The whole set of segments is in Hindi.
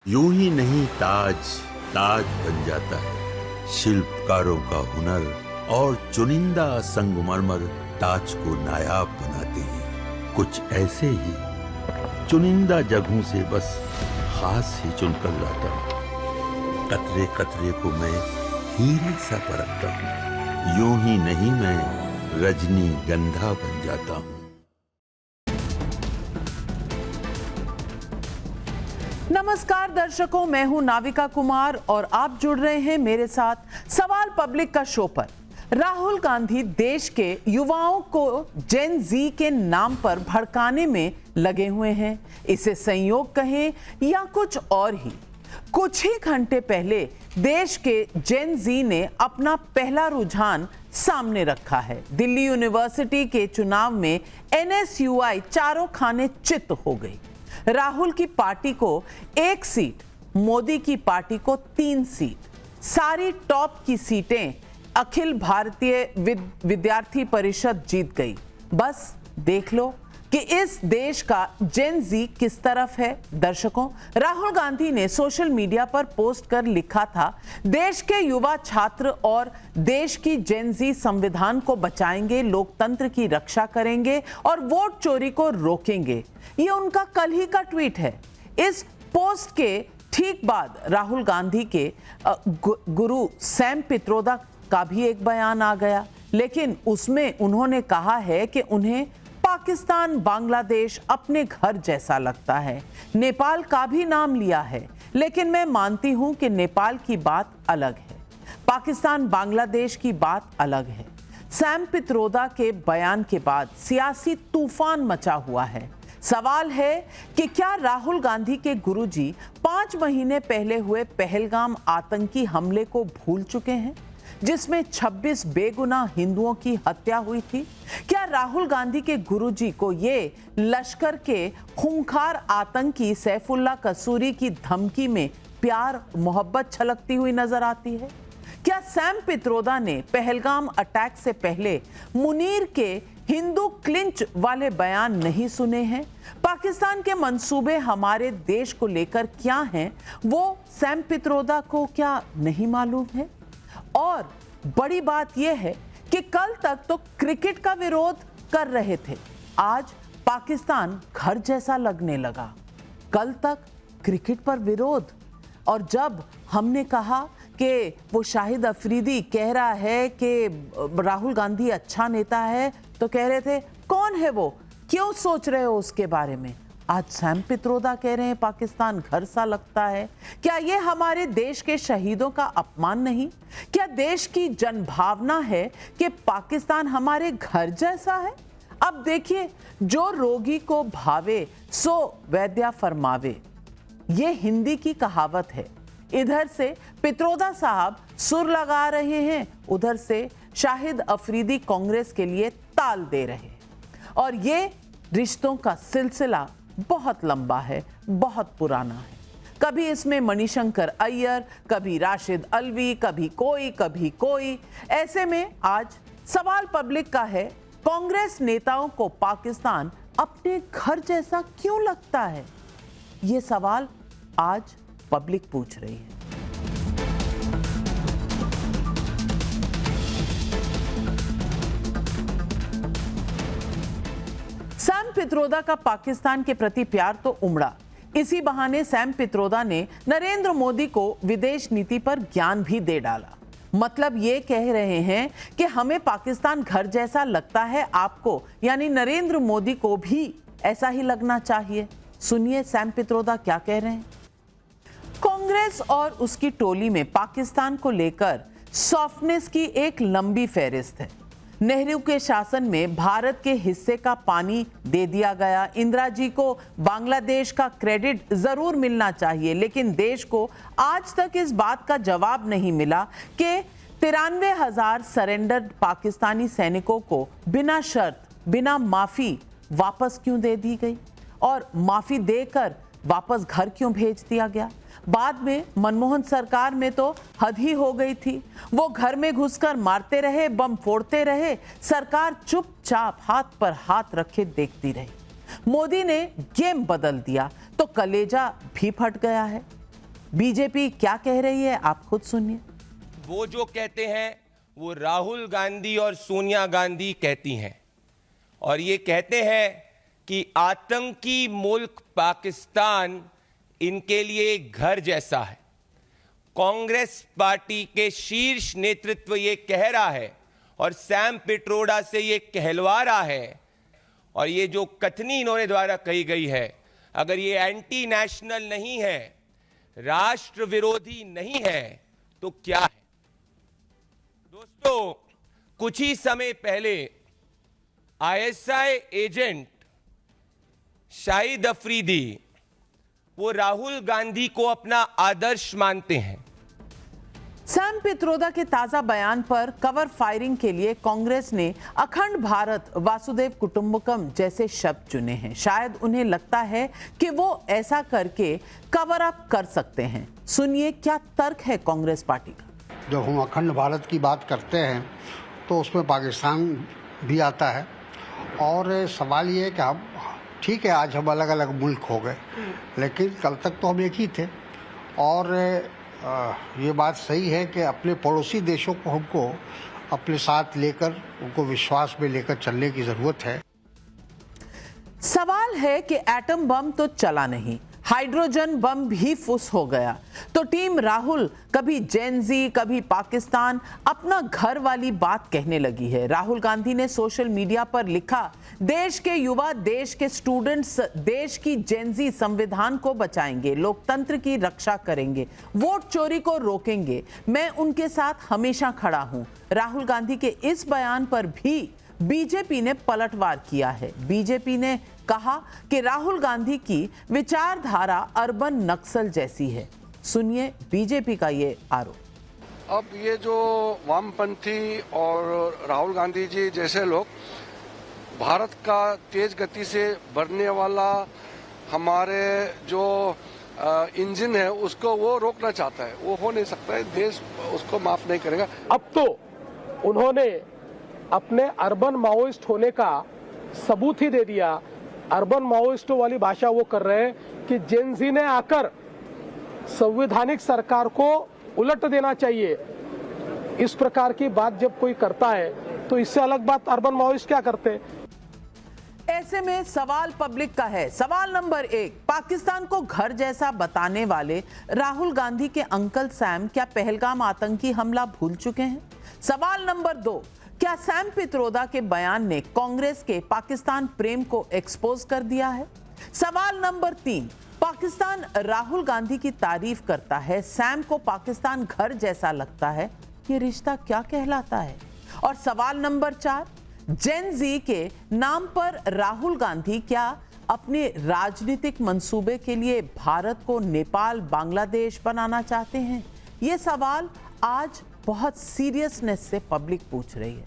यूं ही नहीं ताज ताज बन जाता है। शिल्पकारों का हुनर और चुनिंदा संगमरमर ताज को नायाब बनाते हैं। कुछ ऐसे ही चुनिंदा जगहों से बस खास ही चुनकर लाता हूँ। कतरे कतरे को मैं हीरे सा परखता हूँ। यूं ही नहीं मैं रजनीगंधा बन जाता हूँ। नमस्कार दर्शकों, मैं हूं नाविका कुमार और आप जुड़ रहे हैं मेरे साथ सवाल पब्लिक का शो पर। राहुल गांधी देश के युवाओं को जेन जी के नाम पर भड़काने में लगे हुए हैं। इसे संयोग कहें या कुछ और ही। कुछ ही घंटे पहले देश के जेन जी ने अपना पहला रुझान सामने रखा है। दिल्ली यूनिवर्सिटी के चुनाव में NSUI चारों खाने चित हो गई। राहुल की पार्टी को 1 सीट, मोदी की पार्टी को 3 सीट। सारी टॉप की सीटें अखिल भारतीय विद्यार्थी परिषद जीत गई। बस देख लो कि इस देश का जेन जी किस तरफ है। दर्शकों, राहुल गांधी ने सोशल मीडिया पर पोस्ट कर लिखा था, देश के युवा छात्र और देश की जेन जी संविधान को बचाएंगे, लोकतंत्र की रक्षा करेंगे और वोट चोरी को रोकेंगे। ये उनका कल ही का ट्वीट है। इस पोस्ट के ठीक बाद राहुल गांधी के गुरु सैम पित्रोदा का भी एक बयान आ गया, लेकिन उसमें उन्होंने कहा है कि उन्हें पाकिस्तान, बांग्लादेश अपने घर जैसा लगता है। नेपाल का भी नाम लिया है, लेकिन मैं मानती हूं कि नेपाल की बात अलग है, पाकिस्तान, बांग्लादेश की बात अलग है। सैम पित्रोदा के बयान के बाद सियासी तूफान मचा हुआ है। सवाल है कि क्या राहुल गांधी के गुरुजी 5 महीने पहले हुए पहलगाम आतंकी हमले को भूल चुके हैं, जिसमें 26 बेगुनाह हिंदुओं की हत्या हुई थी? क्या राहुल गांधी के गुरुजी को ये लश्कर के खूंखार आतंकी सैफुल्ला कसूरी की धमकी में प्यार मोहब्बत छलकती हुई नजर आती है? क्या सैम पित्रोदा ने पहलगाम अटैक से पहले मुनीर के हिंदू क्लिंच वाले बयान नहीं सुने हैं? पाकिस्तान के मंसूबे हमारे देश को लेकर क्या हैं, वो सैम पित्रोदा को क्या नहीं मालूम है? और बड़ी बात यह है कि कल तक तो क्रिकेट का विरोध कर रहे थे, आज पाकिस्तान घर जैसा लगने लगा। कल तक क्रिकेट पर विरोध, और जब हमने कहा कि वो शाहिद अफरीदी कह रहा है कि राहुल गांधी अच्छा नेता है, तो कह रहे थे कौन है वो, क्यों सोच रहे हो उसके बारे में। आज सैम पित्रोदा कह रहे हैं पाकिस्तान घर सा लगता है। क्या ये हमारे देश के शहीदों का अपमान नहीं? क्या देश की जनभावना है कि पाकिस्तान हमारे घर जैसा है? अब देखिए, जो रोगी को भावे सो वैद्या फरमावे, ये हिंदी की कहावत है। इधर से पित्रोदा साहब सुर लगा रहे हैं, उधर से शाहिद अफरीदी कांग्रेस के लिए ताल दे रहे हैं। और ये रिश्तों का सिलसिला बहुत लंबा है, बहुत पुराना है। कभी इसमें मणिशंकर अय्यर, कभी राशिद अलवी, कभी कोई। ऐसे में आज सवाल पब्लिक का है, कांग्रेस नेताओं को पाकिस्तान अपने घर जैसा क्यों लगता है? ये सवाल आज पब्लिक पूछ रही है। सैम पित्रोदा का पाकिस्तान के प्रति प्यार तो उमड़ा। इसी बहाने सैम पित्रोदा ने नरेंद्र मोदी को विदेश नीति पर ज्ञान भी दे डाला। मतलब ये कह रहे हैं कि हमें पाकिस्तान घर जैसा लगता है, आपको यानी नरेंद्र मोदी को भी ऐसा ही लगना चाहिए। सुनिए सैम पित्रोदा क्या कह रहे हैं। कांग्रेस और उसकी टोली में पाकिस्तान को लेकर सॉफ्टनेस की एक लंबी फहरिस्त है। नेहरू के शासन में भारत के हिस्से का पानी दे दिया गया। इंदिरा जी को बांग्लादेश का क्रेडिट जरूर मिलना चाहिए, लेकिन देश को आज तक इस बात का जवाब नहीं मिला कि 93,000 सरेंडर पाकिस्तानी सैनिकों को बिना शर्त, बिना माफी वापस क्यों दे दी गई, और माफी देकर वापस घर क्यों भेज दिया गया। बाद में मनमोहन सरकार में तो हद ही हो गई थी। वो घर में घुसकर मारते रहे, बम फोड़ते रहे, सरकार चुपचाप हाथ पर हाथ रखे देखती रही। मोदी ने गेम बदल दिया तो कलेजा भी फट गया है। बीजेपी क्या कह रही है, आप खुद सुनिए। वो जो कहते हैं वो राहुल गांधी और सोनिया गांधी कहती हैं, और ये कहते हैं कि आतंकी मुल्क पाकिस्तान इनके लिए एक घर जैसा है। कांग्रेस पार्टी के शीर्ष नेतृत्व ये कह रहा है और सैम पिट्रोडा से ये कहलवा रहा है, और ये जो कथनी इन्होंने द्वारा कही गई है, अगर ये एंटी नेशनल नहीं है, राष्ट्र विरोधी नहीं है, तो क्या है? दोस्तों, कुछ ही समय पहले आईएसआई एजेंट शाहिद अफरीदी वो राहुल गांधी को अपना आदर्श मानते हैं। सैम पित्रोदा के ताजा बयान पर कवर फायरिंग के लिए कांग्रेस ने अखंड भारत वासुदेव कुटुंबकम जैसे शब्द चुने हैं। शायद उन्हें लगता है कि वो ऐसा करके कवर अप कर सकते हैं। सुनिए क्या तर्क है कांग्रेस पार्टी का। जब हम अखंड भारत की बात करते हैं तो उसमें पाकिस्तान भी आता है, और सवाल ये है कि हम ठीक है, आज हम अलग अलग मुल्क हो गए, लेकिन कल तक तो हम एक ही थे। और ये बात सही है कि अपने पड़ोसी देशों को हमको अपने साथ लेकर उनको विश्वास में लेकर चलने की जरूरत है। सवाल है कि एटम बम तो चला नहीं, हाइड्रोजन बम भी फुस हो गया, तो टीम राहुल कभी जेनजी कभी पाकिस्तान अपना घर वाली बात कहने लगी है। राहुल गांधी ने सोशल मीडिया पर लिखा, देश के युवा, देश के स्टूडेंट्स देश की जेनजी संविधान को बचाएंगे, लोकतंत्र की रक्षा करेंगे, वोट चोरी को रोकेंगे, मैं उनके साथ हमेशा खड़ा हूं। राहुल गांधी के इस बयान पर भी बीजेपी ने पलटवार किया है। बीजेपी ने कहा कि राहुल गांधी की विचारधारा अर्बन नक्सल जैसी है। सुनिए बीजेपी का ये आरोप। अब ये जो वामपंथी और राहुल गांधी जी जैसे लोग भारत का तेज गति से बढ़ने वाला हमारे जो इंजन है उसको वो रोकना चाहता है, वो हो नहीं सकता है, देश उसको माफ नहीं करेगा। अब तो उन्होंने अपने अर्बन माओइस्ट होने का सबूत ही दे दिया। अर्बन माओइस्टों वाली भाषा वो कर रहे हैं कि जेनजी ने आकर संवैधानिक सरकार को उलट देना चाहिए। इस प्रकार की बात जब कोई करता है तो इससे अलग बात अर्बन माओइस्ट क्या करते हैं। ऐसे में सवाल पब्लिक का है। सवाल नंबर 1, पाकिस्तान को घर जैसा बताने वाले राहुल गांधी के अंकल सैम क्या पहलगाम आतंकी हमला भूल चुके हैं? सवाल नंबर 2, क्या सैम पित्रोदा के बयान ने कांग्रेस के पाकिस्तान प्रेम को एक्सपोज कर दिया है? सवाल नंबर 3, पाकिस्तान राहुल गांधी की तारीफ करता है, सैम को पाकिस्तान घर जैसा लगता है, ये रिश्ता क्या कहलाता है? और सवाल नंबर 4, जेन जी के नाम पर राहुल गांधी क्या अपने राजनीतिक मंसूबे के लिए भारत को नेपाल, बांग्लादेश बनाना चाहते हैं? ये सवाल आज बहुत सीरियसनेस से पब्लिक पूछ रही है,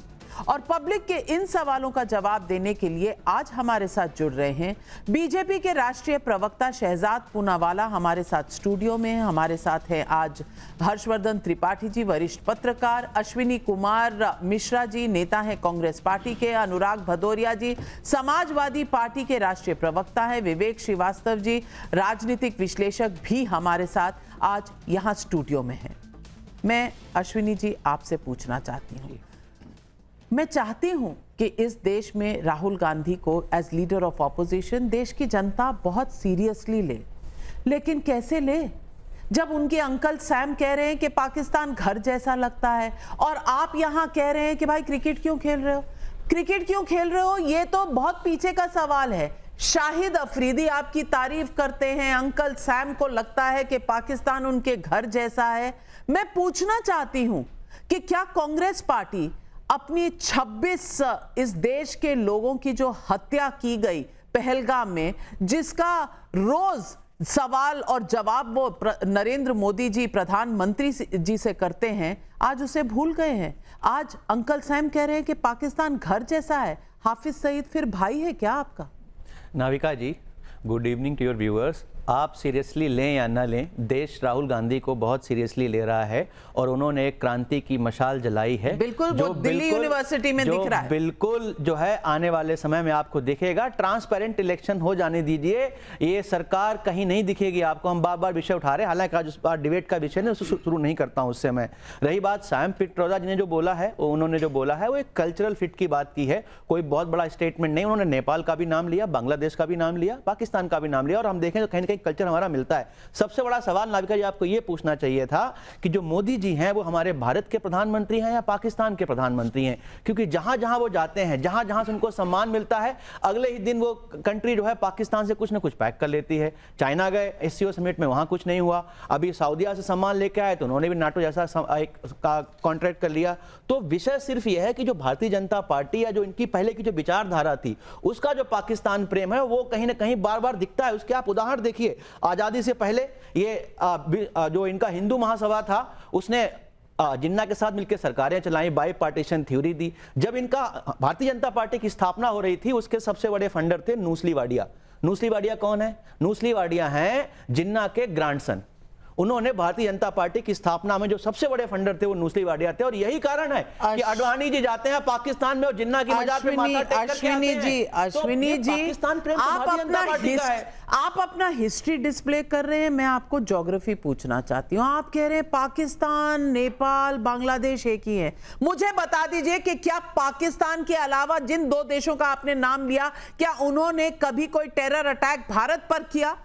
और पब्लिक के इन सवालों का जवाब देने के लिए आज हमारे साथ जुड़ रहे हैं बीजेपी के राष्ट्रीय प्रवक्ता शहजाद पूनावाला हमारे साथ स्टूडियो में हैं। हमारे साथ हैं आज हर्षवर्धन त्रिपाठी जी, वरिष्ठ पत्रकार, अश्विनी कुमार मिश्रा जी, नेता हैं कांग्रेस पार्टी के, अनुराग भदौरिया जी समाजवादी पार्टी के राष्ट्रीय प्रवक्ता हैं, विवेक श्रीवास्तव जी राजनीतिक विश्लेषक भी हमारे साथ आज यहाँ स्टूडियो में हैं। मैं अश्विनी जी आपसे पूछना चाहती हूँ, मैं चाहती हूँ कि इस देश में राहुल गांधी को एज लीडर ऑफ ऑपोजिशन देश की जनता बहुत सीरियसली ले, लेकिन कैसे ले जब उनके अंकल सैम कह रहे हैं कि पाकिस्तान घर जैसा लगता है, और आप यहाँ कह रहे हैं कि भाई क्रिकेट क्यों खेल रहे हो, क्रिकेट क्यों खेल रहे हो? ये तो बहुत पीछे का सवाल है। शाहिद अफरीदी आपकी तारीफ करते हैं, अंकल सैम को लगता है कि पाकिस्तान उनके घर जैसा है। मैं पूछना चाहती हूं कि क्या कांग्रेस पार्टी अपनी 26 इस देश के लोगों की जो हत्या की गई पहलगाम में, जिसका रोज सवाल और जवाब वो नरेंद्र मोदी जी प्रधानमंत्री जी से करते हैं, आज उसे भूल गए हैं? आज अंकल सैम कह रहे हैं कि पाकिस्तान घर जैसा है। हाफिज सईद फिर भाई है क्या आपका? Navika ji, good evening to your viewers. आप सीरियसली लें या ना लें, देश राहुल गांधी को बहुत सीरियसली ले रहा है और उन्होंने एक क्रांति की मशाल जलाई है। बिल्कुल, वो दिल्ली यूनिवर्सिटी में दिख रहा है। बिल्कुल जो है आने वाले समय में आपको दिखेगा। ट्रांसपेरेंट इलेक्शन हो जाने दीजिए, ये सरकार कहीं नहीं दिखेगी आपको। हम बार बार विषय उठा रहे हैं, हालांकि आज उस बार डिबेट का विषय नहीं, उसको शुरू नहीं करता हूं उससे मैं। रही बात सैम पित्रोदा जी ने जो बोला है, उन्होंने जो बोला है वो एक कल्चरल फिट की बात की है, कोई बहुत बड़ा स्टेटमेंट नहीं। उन्होंने नेपाल का भी नाम लिया, बांग्लादेश का भी नाम लिया, पाकिस्तान का भी नाम लिया, और हम देखें तो कहीं ना कहीं कल्चर हमारा मिलता है। सबसे बड़ा सवाल नाविका जी आपको यह पूछना चाहिए था कि जो मोदी जी हैं वो हमारे भारत के प्रधानमंत्री हैं या पाकिस्तान के प्रधानमंत्री हैं, क्योंकि जहां जहां वो जाते हैं, जहां जहां से उनको सम्मान मिलता है, अगले ही दिन वो कंट्री जो है पाकिस्तान से कुछ ना कुछ पैक कर लेती है। चाइना गए एससीओ समिट में, वहां कुछ नहीं हुआ। अभी सऊदीया से सम्मान लेके आए तो उन्होंने भी नाटो जैसा एक कॉन्ट्रैक्ट कर लिया। तो विषय सिर्फ यह है कि जो भारतीय जनता पार्टी या जो इनकी पहले की जो विचारधारा थी, उसका जो पाकिस्तान प्रेम है वो कहीं ना कहीं बार बार दिखता है। उसके आप उदाहरण देखिए, आजादी से पहले ये जो इनका हिंदू महासभा था, उसने जिन्ना के साथ मिलकर सरकारें चलाई, बाई पार्टीशन थ्योरी दी। जब इनका भारतीय जनता पार्टी की स्थापना हो रही थी, उसके सबसे बड़े फंडर थे नूसली वाडिया। नूसली वाडिया कौन है? नूसली वाडिया हैं जिन्ना के ग्रैंडसन। उन्होंने भारतीय जनता पार्टी की स्थापना में जो सबसे बड़े फंडर थे वो नूसली वाडिया थे, और यही कारण है कि अडवाणी जी जाते हैं पाकिस्तान में और जिन्ना की मजार पे माथा टेक करके आते हैं। अश्विनी जी, पाकिस्तान प्रेम तो भारतीय जनता पार्टी का है। आप अपना हिस्ट्री डिस्प्ले कर रहे हैं, मैं आपको ज्योग्राफी पूछना चाहती हूँ। आप कह रहे हैं पाकिस्तान, नेपाल, बांग्लादेश एक ही है। मुझे बता दीजिए कि क्या पाकिस्तान के अलावा जिन दो देशों का आपने नाम लिया, क्या उन्होंने कभी कोई टेरर अटैक भारत पर किया?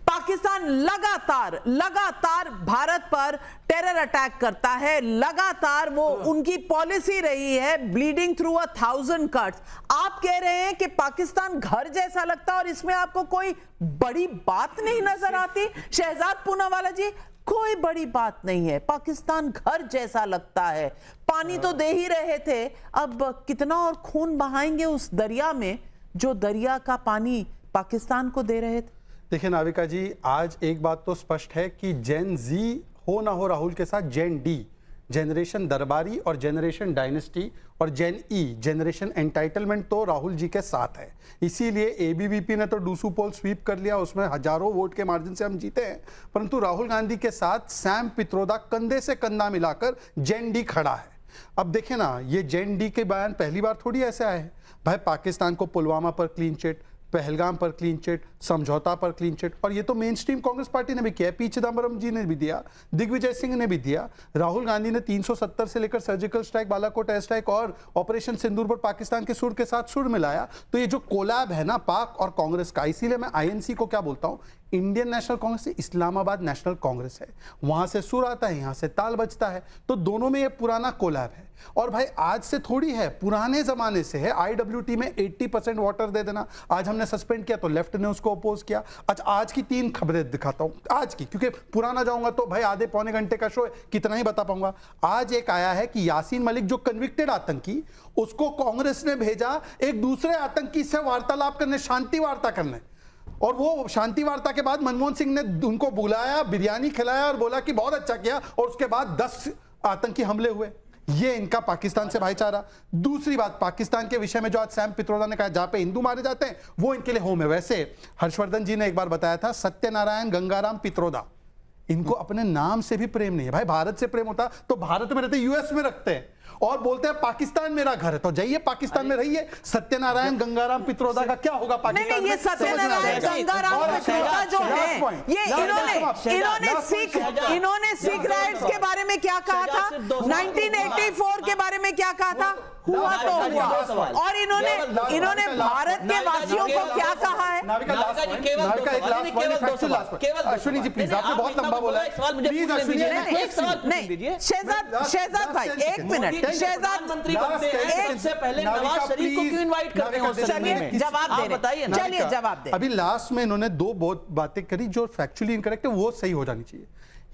पाकिस्तान लगातार भारत पर टेरर अटैक करता है, लगातार वो उनकी पॉलिसी रही है, ब्लीडिंग थ्रू 1000 कट्स। आप कह रहे हैं कि पाकिस्तान घर जैसा लगता है और इसमें आपको कोई बड़ी बात नहीं नजर आती? शहजाद पूनावाला जी, कोई बड़ी बात नहीं है, पाकिस्तान घर जैसा लगता है। पानी तो दे ही रहे थे, अब कितना और खून बहाएंगे उस दरिया में जो दरिया का पानी पाकिस्तान को दे रहे थे? देखिए नाविका जी, आज एक बात तो स्पष्ट है कि जेन जी हो ना हो राहुल के साथ जेन डी, जनरेशन दरबारी और जनरेशन डायनेस्टी, और जेन ई, जनरेशन एंटाइटलमेंट, तो राहुल जी के साथ है। इसीलिए एबीवीपी ने तो डूसू पोल स्वीप कर लिया, उसमें हजारों वोट के मार्जिन से हम जीते हैं। परंतु राहुल गांधी के साथ सैम पित्रोदा कंधे से कंधा मिलाकर जेन डी खड़ा है। अब देखें ना, ये जेन डी के बयान पहली बार थोड़ी ऐसे आए हैं। भाई पाकिस्तान को पुलवामा पर क्लीन चिट, पहलगाम पर क्लीन चिट, समझौता पर क्लीन चिट, और ये तो मेन स्ट्रीम कांग्रेस पार्टी ने भी किया, पी चिदम्बरम जी ने भी दिया, दिग्विजय सिंह ने भी दिया। राहुल गांधी ने 370 से लेकर surgical strike, Balakot air strike और ऑपरेशन सिंदूर पर पाकिस्तान के सुर के साथ सुर मिलाया। तो ये जो कोलैब है ना पाक और कांग्रेस का, इसीलिए मैं आईएनसी को क्या बोलता हूं, इंडियन नेशनल कांग्रेस से इस्लामाबाद नेशनल कांग्रेस है। वहां से सुर आता है, यहां से ताल बजता है, तो दोनों में ये पुराना कोलैब है। और भाई आज से थोड़ी है, पुराने जमाने से है। आईडब्ल्यूटी में 80% वाटर दे देना, आज हमने सस्पेंड किया तो लेफ्ट ने उसको अपोज किया। अच्छा, आज की 3 खबरें दिखाता हूं, आज की, क्योंकि पुराना जाऊंगा तो भाई आधे पौने घंटे का शो है, कितना ही बता पाऊंगा। आज एक आया है कि यासीन मलिक जो कन्विक्टेड आतंकी, उसको कांग्रेस ने भेजा एक दूसरे आतंकी से वार्तालाप करने, शांति वार्ता करने, और वो शांति वार्ता के बाद मनमोहन सिंह ने उनको बुलाया, बिरयानी खिलाया और बोला कि बहुत अच्छा किया, और उसके बाद 10 आतंकी हमले हुए। ये इनका पाकिस्तान से भाईचारा। दूसरी बात, पाकिस्तान के विषय में जो आज सैम पित्रोदा ने कहा, जहां पे हिंदू मारे जाते हैं वो इनके लिए होम है। वैसे हर्षवर्धन जी ने एक बार बताया था, सत्यनारायण गंगाराम पित्रोदा, इनको अपने नाम से भी प्रेम नहीं है। भाई भारत से प्रेम होता तो भारत में रहते, यूएस में रखते हैं, और बोलते हैं पाकिस्तान मेरा घर है, तो जाइए पाकिस्तान में रहिए। सत्यनारायण गंगाराम पित्रोदा का क्या होगा पाकिस्तान में? ये सत्यनारायण गंगाराम पित्रोदा जो है, ये इन्होंने सिख राइट्स के बारे में क्या कहा था, 1984 के बारे में क्या कहा था, हुआ तो हुआ। और इन्होंने भारत के वासियों को क्या कहा है? अश्विनी जी प्लीज, आपने बहुत लंबा बोला है, प्लीज अश्विनी। नहीं, शहजाद भाई एक मिनट, शहजाद मंत्री सबसे पहले नवाज शरीफ को क्यों इनवाइट करते हैं? चलिए जवाब दे, बताइए, चलिए जवाब दे। अभी लास्ट में इन्होंने 2 बहुत बातें करी जो फैक्चुअली इनकरेक्ट है, वो सही हो जानी चाहिए।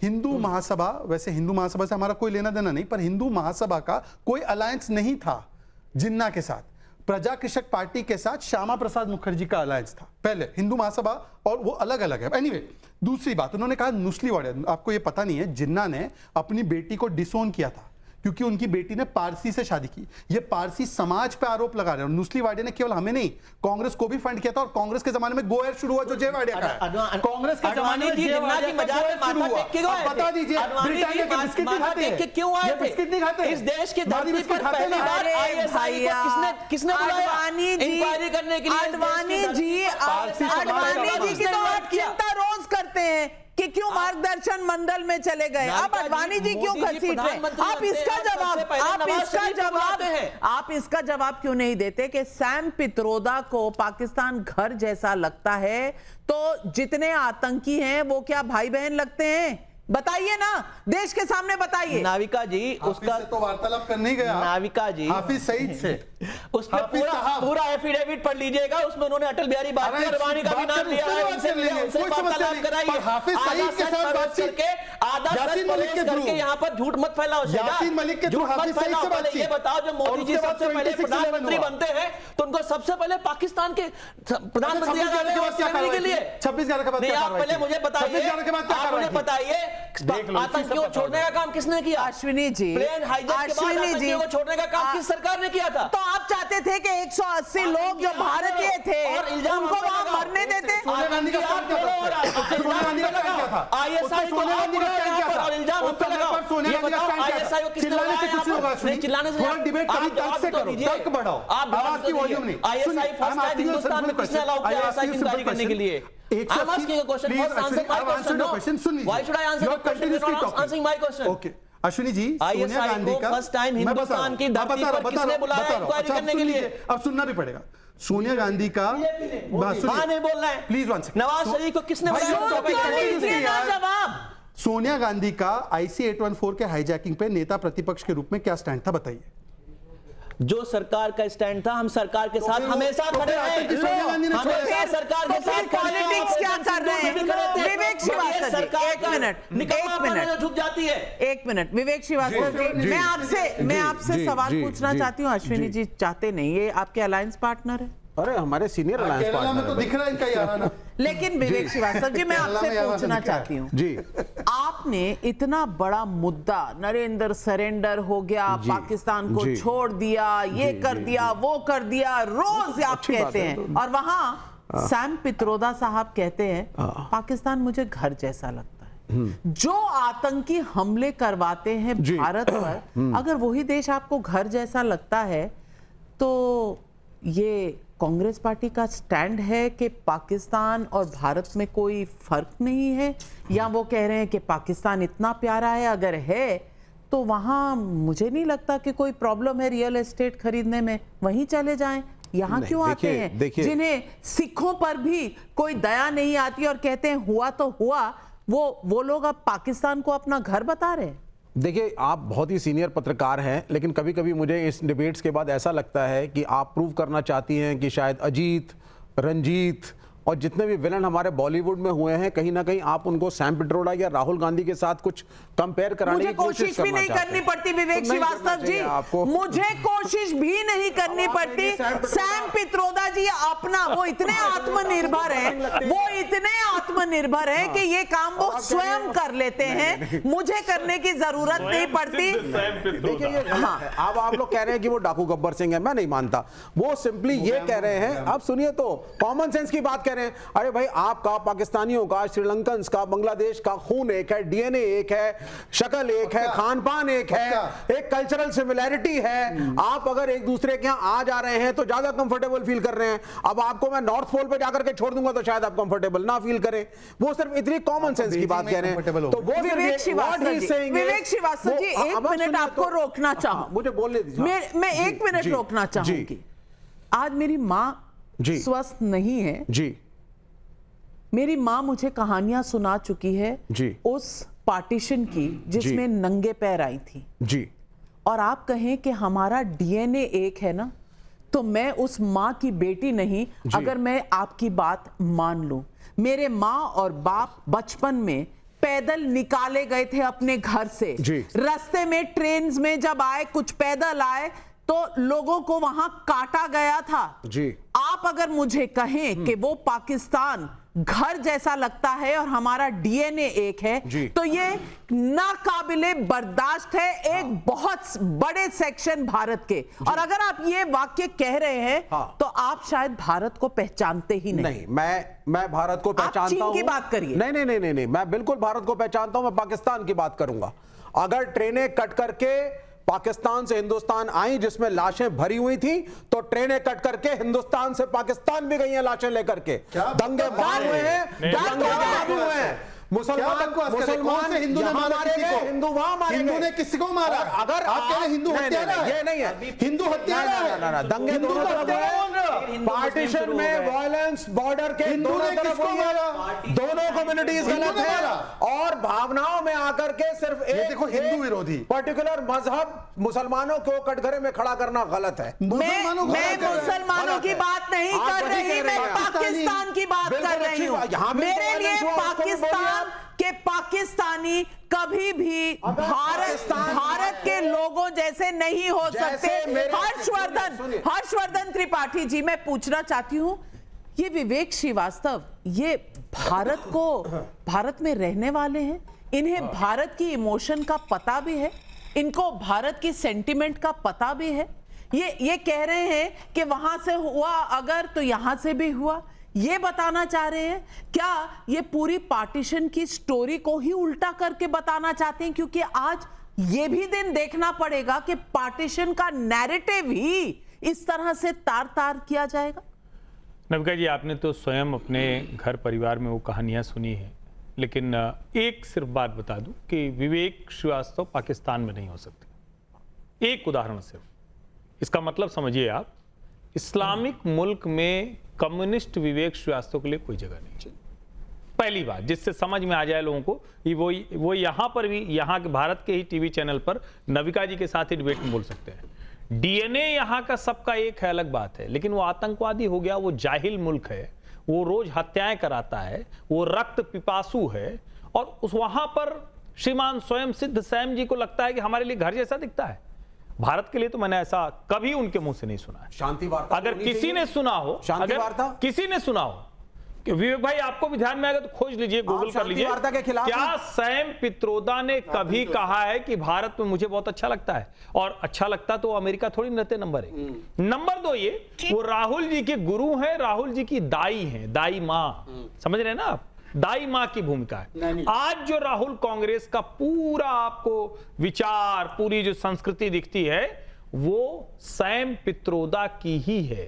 हिंदू महासभा, वैसे हिंदू महासभा से हमारा कोई लेना देना नहीं, पर हिंदू महासभा का कोई अलायंस नहीं था जिन्ना के साथ। प्रजा कृषक पार्टी के साथ श्यामा प्रसाद मुखर्जी का अलायंस था पहले, हिंदू महासभा, और वो अलग अलग है। एनीवे, दूसरी बात उन्होंने कहा नुस्ली वाडिया, आपको ये पता नहीं है, जिन्ना ने अपनी बेटी को डिसोन किया था क्योंकि उनकी बेटी ने पारसी से शादी की। ये पारसी समाज पे आरोप लगा रहे हैं। नुस्ली वाडिया ने केवल हमें नहीं, कांग्रेस को भी फंड किया था, और कांग्रेस के जमाने में गोयर शुरू हुआ जो जय वाडिया का है। कांग्रेस के जमाने में जय वाडिया का गोयर शुरू हुआ। अब बता दीजिए, ब्रिटानिया के बिस्किट नहीं खाते हैं? क्यों आए ये बिस्किट नहीं खाते? इस देश की दादी धरती बिस्किट पर खाते पहली ना? बार आईएसआई को किसने बुलाया अडवाणी जी, इंक्वायरी करने के लिए? अडवाणी जी, पारसी समाज अडवाणी का जी की तो आप चिंता रोज करते हैं कि क्यों मार्गदर्शन मंडल में चले गए। अब अडवाणी जी क्यों घसीट रहे? आप इसका जवाब क्यों नहीं देते कि सैम पित्रोदा को पाकिस्तान घर जैसा लगता है, तो जितने आतंकी हैं वो क्या भाई बहन लगते हैं? बताइए ना, देश के सामने बताइए। नाविका जी, उसका तो वार्तालाप करने ही गया नाविका जी, हाफिज सईद से उसमें पूरा एफिडेविट पढ़ लीजिएगा। उसमें उन्होंने अटल बिहारी वाजपेयी और अडवाणी का भी नाम लिया है। उनसे वार्तालाप कराइए। हाफिज सईद के साथ बातचीत आधा यासीन मलिक के थ्रू, यहाँ पर झूठ मत फैलाओ। यासीन मलिक के थ्रू हाफिज सईद से बातचीत। ये बताओ, जब मोदी जी सबसे पहले प्रधानमंत्री बनते हैं तो उनको सबसे पहले पाकिस्तान के प्रधानमंत्री के लिए 26/11 के बाद आप पहले मुझे बताइए, आप मुझे बताइए आतंकियों को छोड़ने का काम किसने किया? अश्विनी जी, प्लेन हाईजैक के बाद आतंकियों को छोड़ने का काम किस सरकार ने किया था? तो आप चाहते थे कि 180 लोग जो भारतीय थे और इल्जाम उनको हम पे वहां लगाओ। मरने देते? सोनिया गांधी का स्टैंड क्या था? सोनिया गांधी का स्टैंड क्या था? आईएसआई को सोनिया गांधी का स्टैंड क्या था? और इल्जाम हम पे लगाओ। सोनिया ये गांधी का बताओ, स्टैंड क्या आईएसआई था? को किसने चिल्लाने से बुलाया कुछ नहीं होगा। नहीं, चिल्लाने से थोड़ा डिबेट आप कभी तर्क से जवाब तो करो, दीजिए। तर्क बढ़ाओ। आप आवाज की वॉल्यूम नहीं। आईएसआई फर्स्ट टाइम हिंदुस्तान में किसने अलाउ किया आईएसआई की इंक्वायरी करने के लिए? I'm asking a question. First answer my question. No. Why should I answer the question? You're not answering my question. Okay Ashwini ji, Sonia ISI Gandhi को का first time मैं बता हिंदुस्तान रहा हूं, की धरती बता रहा पर हूं, किसने बुलाया बता रहा हूं। इंक्वायरी अच्छा, करने सुन के लिए? लीजिए, अब सुनना भी पड़ेगा। सोनिया गांधी का हाँ नहीं बोल रहे हैं। Please one second. Nawaz Sharif को किसने भाई, बुलाया? ये topic है, दीजिए ना जवाब। सोनिया गांधी का IC 814 के हाईजैकिंग पे नेता प्रतिपक्ष के रूप में क्या स्टैंड था, बताइए। जो सरकार का स्टैंड था, हम सरकार के साथ हमेशा खड़े हैं। सोनिया गांधी ने छोड़ा। हमेशा सरकार के साथ पॉलिटिक्स क्या कर रहे हैं? विवेक श्रीवास्तव जी, एक मिनट झुक जाती है। एक मिनट विवेक श्रीवास्तव जी, मैं आपसे सवाल पूछना चाहती हूँ। अश्विनी जी चाहते नहीं, ये आपके अलायंस पार्टनर है? अरे हमारे सीनियर अलायंस केरला में तो पार्टनर दिख रहा है इनका याराना। लेकिन विवेक श्रीवास्तव जी, मैं आपसे पूछना चाहती हूँ, जी, आपने इतना बड़ा मुद्दा, नरेंद्र सरेंडर हो गया, पाकिस्तान को जी, छोड़ दिया, ये कर दिया, वो कर दिया, रोज आप अच्छी बात कहते है। हैं, और वहां सैम पित्रोदा साहब कहते हैं पाकिस्तान मुझे घर जैसा लगता है। जो आतंकी हमले करवाते हैं जी। भारत पर, अगर वही देश आपको घर जैसा लगता है, तो ये कांग्रेस पार्टी का स्टैंड है कि पाकिस्तान और भारत में कोई फर्क नहीं है, या वो कह रहे हैं कि पाकिस्तान इतना प्यारा है, अगर है तो वहां मुझे नहीं लगता कि कोई प्रॉब्लम है रियल एस्टेट खरीदने में, वहीं चले जाएं। यहाँ नहीं, क्यों आते हैं जिन्हें सिखों पर भी कोई दया नहीं आती और कहते हैं हुआ तो हुआ, वो लोग अब पाकिस्तान को अपना घर बता रहे हैं। देखिए, आप बहुत ही सीनियर पत्रकार हैं, लेकिन कभी कभी मुझे इस डिबेट्स के बाद ऐसा लगता है कि आप प्रूव करना चाहती हैं कि शायद अजीत, रंजीत और जितने भी विलन हमारे बॉलीवुड में हुए हैं, कहीं ना कहीं आप उनको सैम पित्रोदा या राहुल गांधी के साथ कुछ कंपेयर कराने की कोशिश भी नहीं करनी पड़ती विवेक श्रीवास्तव जी, मुझे कोशिश भी नहीं करनी पड़ती। सैम पित्रोदा जी अपना, वो इतने आत्मनिर्भर हैं, वो इतने आत्मनिर्भर हैं कि ये काम वो स्वयं कर लेते हैं, मुझे करने की जरूरत नहीं पड़ती। देखिए, अब आप लोग कह रहे हैं कि वो डाकू गब्बर सिंह है, मैं नहीं मानता। वो सिंपली ये कह रहे हैं, अब सुनिए तो, कॉमन सेंस की बात कह रहे हैं। अरे भाई, आपका, पाकिस्तानियों का, श्रीलंकन का, बांग्लादेश का खून एक है, डीएनए एक है, शक्ल एक है, खान पान एक है, एक कल्चरल सिमिलैरिटी है। आप अगर एक दूसरे के यहाँ आ जा रहे हैं तो ज्यादा कंफर्टेबल फील कर रहे हैं। अब आपको मैं नॉर्थ पोल पे जाकर के छोड़ दूंगा तो शायद आप कंफर्टेबल ना फील करें। वो सिर्फ इतनी कॉमन सेंस की बात कह रहे हैं। तो वो विवेक श्रीवास्तव जी, एक मिनट आपको रोकना चाहूं, मुझे बोलने दीजिए। मैं एक मिनट रोकना चाहूंगी। आज मेरी माँ स्वस्थ नहीं है जी, मेरी माँ मुझे कहानियां सुना चुकी है जी, उस पार्टीशन की जिसमें नंगे पैर आई थी जी, और आप कहें कि हमारा डीएनए एक है ना, तो मैं उस माँ की बेटी नहीं अगर मैं आपकी बात मान लूं। मेरे माँ और बाप बचपन में पैदल निकाले गए थे अपने घर से, रास्ते में ट्रेन में जब आए, कुछ पैदल आए तो लोगों को वहां काटा गया था जी। आप अगर मुझे कहें कि वो पाकिस्तान घर जैसा लगता है और हमारा डीएनए एक है, तो ये नाकाबिले बर्दाश्त है एक बहुत बड़े सेक्शन भारत के। और अगर आप ये वाक्य कह रहे हैं तो आप शायद भारत को पहचानते ही नहीं। मैं भारत को पहचानता चीन हूं। की बात करिए। नहीं, मैं बिल्कुल भारत को पहचानता हूं। मैं पाकिस्तान की बात करूंगा। अगर ट्रेनें कट करके पाकिस्तान से हिंदुस्तान आई जिसमें लाशें भरी हुई थी, तो ट्रेनें कट करके हिंदुस्तान से पाकिस्तान भी गई हैं लाशें लेकर के। दंगे भाग हुए हैं, मुसलमान हिंदू ने मारा किसी को? हिंदू वहां मारे, हिंदू ने किसी को मारा? अगर आप कह रहे हिंदू हत्यारा है? ये नहीं है, हिंदू हत्यारा है? दंगे दोनों तरफ हुए, पार्टीशन में वायलेंस बॉर्डर के हिंदू ने किसको मारा? दोनों कम्युनिटीज गलत है और भावनाओं में आकर के सिर्फ एक देखो हिंदू विरोधी पर्टिकुलर मजहब मुसलमानों को कटघरे में खड़ा करना गलत है। मैं मुसलमानों की बात नहीं कर रही, मैं पाकिस्तान की बात कर रही हूं। मेरे लिए पाकिस्तान के पाकिस्तानी कभी भी भारत के लोगों जैसे नहीं हो सकते। हर्षवर्धन त्रिपाठी जी, मैं पूछना चाहती हूं, ये विवेक श्रीवास्तव ये भारत में रहने वाले हैं, इन्हें भारत की इमोशन का पता भी है, इनको भारत की सेंटिमेंट का पता भी है। ये कह रहे हैं कि वहां से हुआ अगर तो यहां से भी हुआ, ये बताना चाह रहे हैं क्या? ये पूरी पार्टीशन की स्टोरी को ही उल्टा करके बताना चाहते हैं? क्योंकि आज ये भी दिन देखना पड़ेगा कि पार्टीशन का नैरेटिव ही इस तरह से तार तार किया जाएगा। नविका जी, आपने तो स्वयं अपने घर परिवार में वो कहानियां सुनी है, लेकिन एक सिर्फ बात बता दूं कि विवेक श्रीवास्तव पाकिस्तान में नहीं हो सकते। एक उदाहरण सिर्फ, इसका मतलब समझिए आप, इस्लामिक मुल्क में कम्युनिस्ट विवेक श्रीवास्तव के लिए कोई जगह नहीं चाहिए। पहली बात जिससे समझ में आ जाए लोगों को, वो यहां पर भी, यहां के भारत के ही टीवी चैनल पर नविका जी के साथ ही डिबेट में बोल सकते हैं। डीएनए यहां का सबका एक है, अलग बात है, लेकिन वो आतंकवादी हो गया, वो जाहिल मुल्क है, वो रोज हत्याएं कराता है, वो रक्त पिपासु है, और उस वहां पर श्रीमान स्वयं सिद्ध सैम जी को लगता है कि हमारे लिए घर जैसा दिखता है। भारत के लिए तो मैंने ऐसा कभी उनके मुंह से नहीं सुना है। शांति वार्ता अगर किसी ने सुना हो, किसी ने सुना हो कि विवेक भाई आपको भी ध्यान में आएगा तो खोज लीजिए, गूगल कर लीजिए, क्या सैम पित्रोदा ने कभी कहा है कि भारत में मुझे बहुत अच्छा लगता है? और अच्छा लगता तो अमेरिका थोड़ी न रहते। नंबर 1। नंबर 2, ये वो राहुल जी के गुरु हैं, राहुल जी की दाई हैं, दाई माँ, समझ रहे हैं ना आप? दाई मां की भूमिका है। आज जो राहुल कांग्रेस का पूरा आपको विचार, पूरी जो संस्कृति दिखती है, वो सैम पित्रोदा की ही है,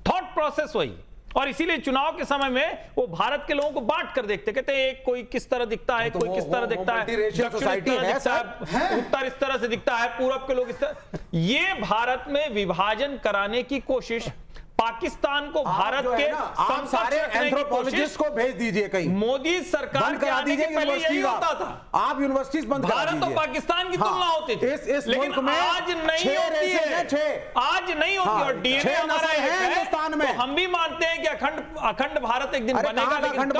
थॉट प्रोसेस वही। और इसीलिए चुनाव के समय में वो भारत के लोगों को बांट कर देखते, कहते हैं एक कोई किस तरह दिखता है, कोई किस तरह दिखता है, दक्षिण इस तरह दिखता है, उत्तर इस तरह से दिखता है, पूरब के लोग इस तरह। ये भारत में विभाजन कराने की कोशिश, पाकिस्तान को भारत के आप सारे एंथ्रोपोलॉजिस्ट को भेज दीजिए कहीं, मोदी सरकार के आने के पहले यही होता था, आप यूनिवर्सिटीज बंद करा दीजिए। भारत और पाकिस्तान की तुलना होती थी, लेकिन आज नहीं होती है, आज नहीं होती। और डीएनए हमारा है हिंदुस्तान में, तो हम भी मानते हैं कि अखंड भारत एक दिन बनेगा, लेकिन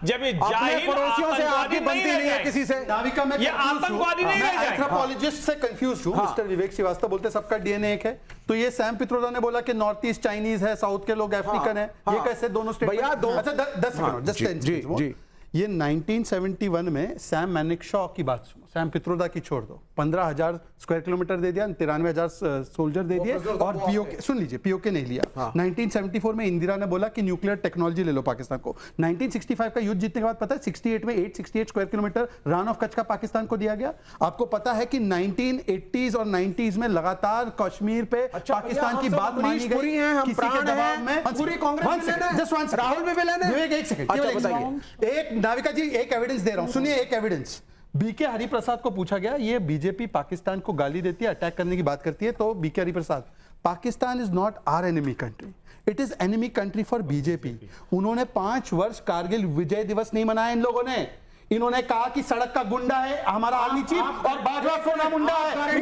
जब ये जाहिल पड़ोसियों से आपकी बनती नहीं है किसी से, ये आतंकवादी नहीं रह जाएगा। एंथ्रोपोलॉजिस्ट से कंफ्यूज हूं। मिस्टर विवेक श्रीवास्तव बोलते सबका डीएनए एक है, तो ये सैम पित्रोदा ने बोला कि नॉर्थ ईस्ट चाइनीज है, साउथ के लोग अफ्रीकन है, ये कैसे दोनों स्टेट? अच्छा 10 सेकंड, जस्ट ये 1971 में सैम मैनिकशॉ की बात सुनो, सैम पित्रोदा की छोड़ दो, 15,000 स्क्वायर किलोमीटर दे दिया, 93,000 सोल्जर दे दिए, और पीओके सुन लीजिए, पीओके नहीं लिया। 1974 में इंदिरा ने बोला कि न्यूक्लियर टेक्नोलॉजी ले लो पाकिस्तान को। 1965 का युद्ध जीतने के बाद पता है 68 में 868 square kilometre run of Kutch का पाकिस्तान को दिया गया। आपको पता है कि 1980s और 90s में लगातार कश्मीर पे पाकिस्तान की बात मानी गई, किसी के दबाव में पूरी कांग्रेस। राहुल भी विवेक एक सेकंड, एक नाविका जी एक एविडेंस दे रहा हूं, सुनिए एक एविडेंस। बीके हरिप्रसाद को पूछा गया, ये बीजेपी पाकिस्तान को गाली देती है, अटैक करने की बात करती है, तो BK Hariprasad, Pakistan is not our enemy country, it is enemy country for BJP. उन्होंने 5 वर्ष कारगिल विजय दिवस नहीं मनाया इन लोगों ने, इन्होंने कहा कि सड़क का गुंडा है हमारा आर्मी चीफ और बाजवा सोना मुंडा है।